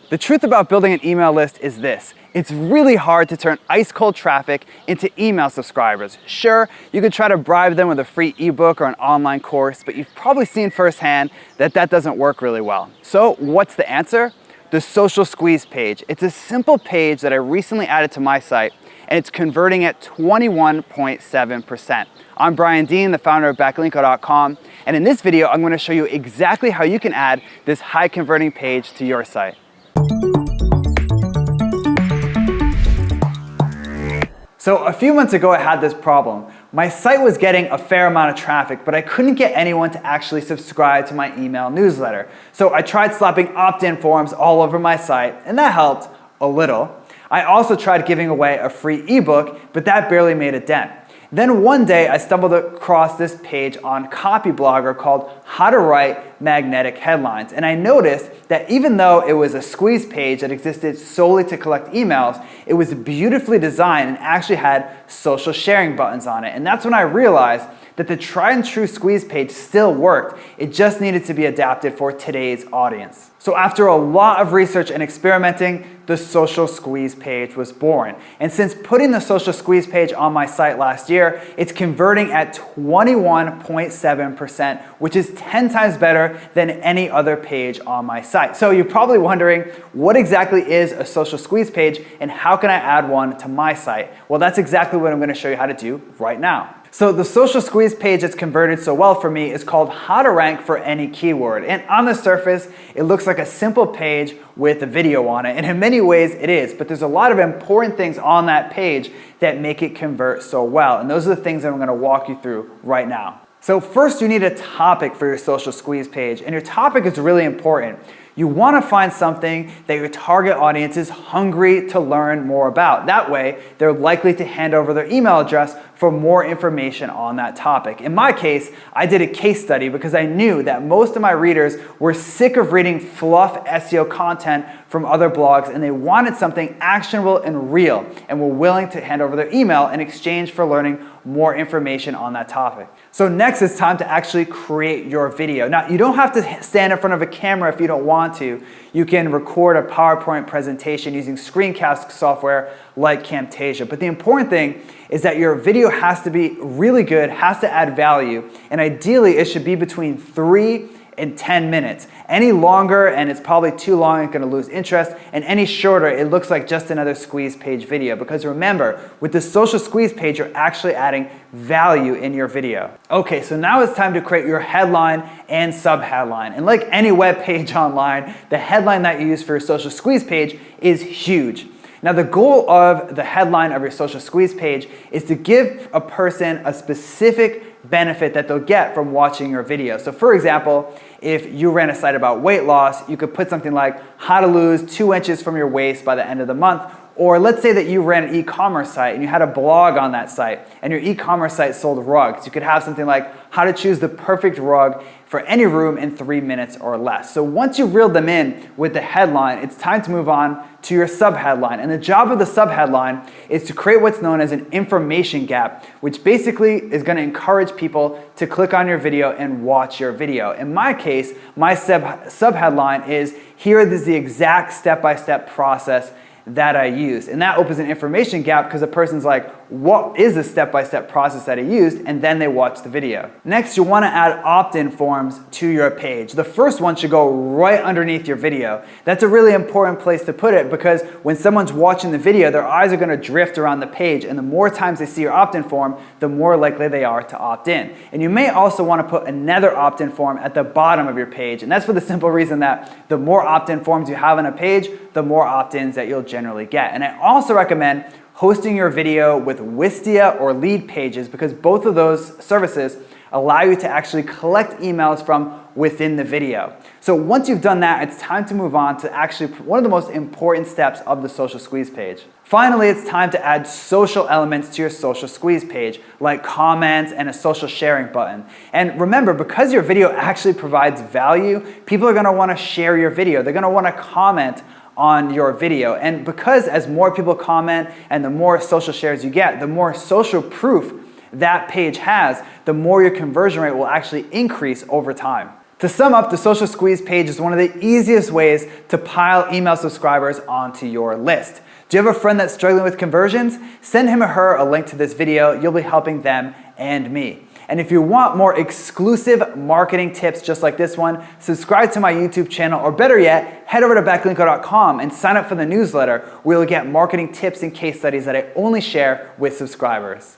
The truth about building an email list is this: it's really hard to turn ice cold traffic into email subscribers. Sure, you could try to bribe them with a free ebook or an online course, but you've probably seen firsthand that that doesn't work really well. So what's the answer? The Social Squeeze page. It's a simple page that I recently added to my site, and it's converting at 21.7%. I'm Brian Dean, the founder of Backlinko.com, and in this video, I'm going to show you exactly how you can add this high converting page to your site. So a few months ago, I had this problem. My site was getting a fair amount of traffic, but I couldn't get anyone to actually subscribe to my email newsletter. So I tried slapping opt-in forms all over my site, and that helped a little. I also tried giving away a free ebook, but that barely made a dent. Then one day I stumbled across this page on Copyblogger called How to Write Magnetic Headlines. And I noticed that even though it was a squeeze page that existed solely to collect emails, it was beautifully designed and actually had social sharing buttons on it. And that's when I realized that the tried and true squeeze page still worked. It just needed to be adapted for today's audience. So after a lot of research and experimenting, the Social Squeeze page was born. And since putting the Social Squeeze page on my site last year, it's converting at 21.7%, which is 10 times better than any other page on my site. So you're probably wondering, what exactly is a Social Squeeze page and how can I add one to my site? Well, that's exactly what I'm going to show you how to do right now. So the Social Squeeze page that's converted so well for me is called How to Rank for Any Keyword. And on the surface, it looks like a simple page with a video on it. And in many ways it is, but there's a lot of important things on that page that make it convert so well. And those are the things that I'm going to walk you through right now. So first, you need a topic for your Social Squeeze page. And your topic is really important. You want to find something that your target audience is hungry to learn more about. That way, they're likely to hand over their email address for more information on that topic. In my case, I did a case study because I knew that most of my readers were sick of reading fluff SEO content from other blogs, and they wanted something actionable and real, and were willing to hand over their email in exchange for learning more information on that topic. So next, it's time to actually create your video. Now, you don't have to stand in front of a camera if you don't want to. You can record a PowerPoint presentation using screencast software like Camtasia. But the important thing is that your video has to be really good, has to add value, and ideally it should be between 3 and 10 minutes. Any longer, and it's probably too long, it's gonna lose interest, and any shorter, it looks like just another squeeze page video. Because remember, with the Social Squeeze page, you're actually adding value in your video. Okay, so now it's time to create your headline and sub-headline. And like any web page online, the headline that you use for your Social Squeeze page is huge. Now, the goal of the headline of your Social Squeeze page is to give a person a specific benefit that they'll get from watching your video. So for example, if you ran a site about weight loss, you could put something like how to lose 2 inches from your waist by the end of the month. Or let's say that you ran an e-commerce site and you had a blog on that site and your e-commerce site sold rugs. You could have something like how to choose the perfect rug for any room in 3 minutes or less. So once you've reeled them in with the headline, it's time to move on to your subheadline. And the job of the subheadline is to create what's known as an information gap, which basically is going to encourage people to click on your video and watch your video. In my case, my subheadline is, here is the exact step-by-step process that I use. And that opens an information gap because the person's like, what is the step-by-step process that I used? And then they watch the video. Next, you want to add opt-in forms to your page. The first one should go right underneath your video. That's a really important place to put it because when someone's watching the video, their eyes are going to drift around the page, and the more times they see your opt-in form, the more likely they are to opt in. And you may also want to put another opt-in form at the bottom of your page, and that's for the simple reason that the more opt-in forms you have on a page, the more opt-ins that you'll generally get. And I also recommend hosting your video with Wistia or Lead Pages because both of those services allow you to actually collect emails from within the video. So once you've done that, it's time to move on to actually one of the most important steps of the Social Squeeze page. Finally, it's time to add social elements to your Social Squeeze page, like comments and a social sharing button. And remember, because your video actually provides value, people are gonna wanna share your video. They're gonna wanna comment on your video. And because as more people comment and the more social shares you get, the more social proof that page has, the more your conversion rate will actually increase over time. To sum up, the Social Squeeze page is one of the easiest ways to pile email subscribers onto your list. Do you have a friend that's struggling with conversions? Send him or her a link to this video. You'll be helping them and me. And if you want more exclusive marketing tips just like this one, subscribe to my YouTube channel, or better yet, head over to backlinko.com and sign up for the newsletter where you'll get marketing tips and case studies that I only share with subscribers.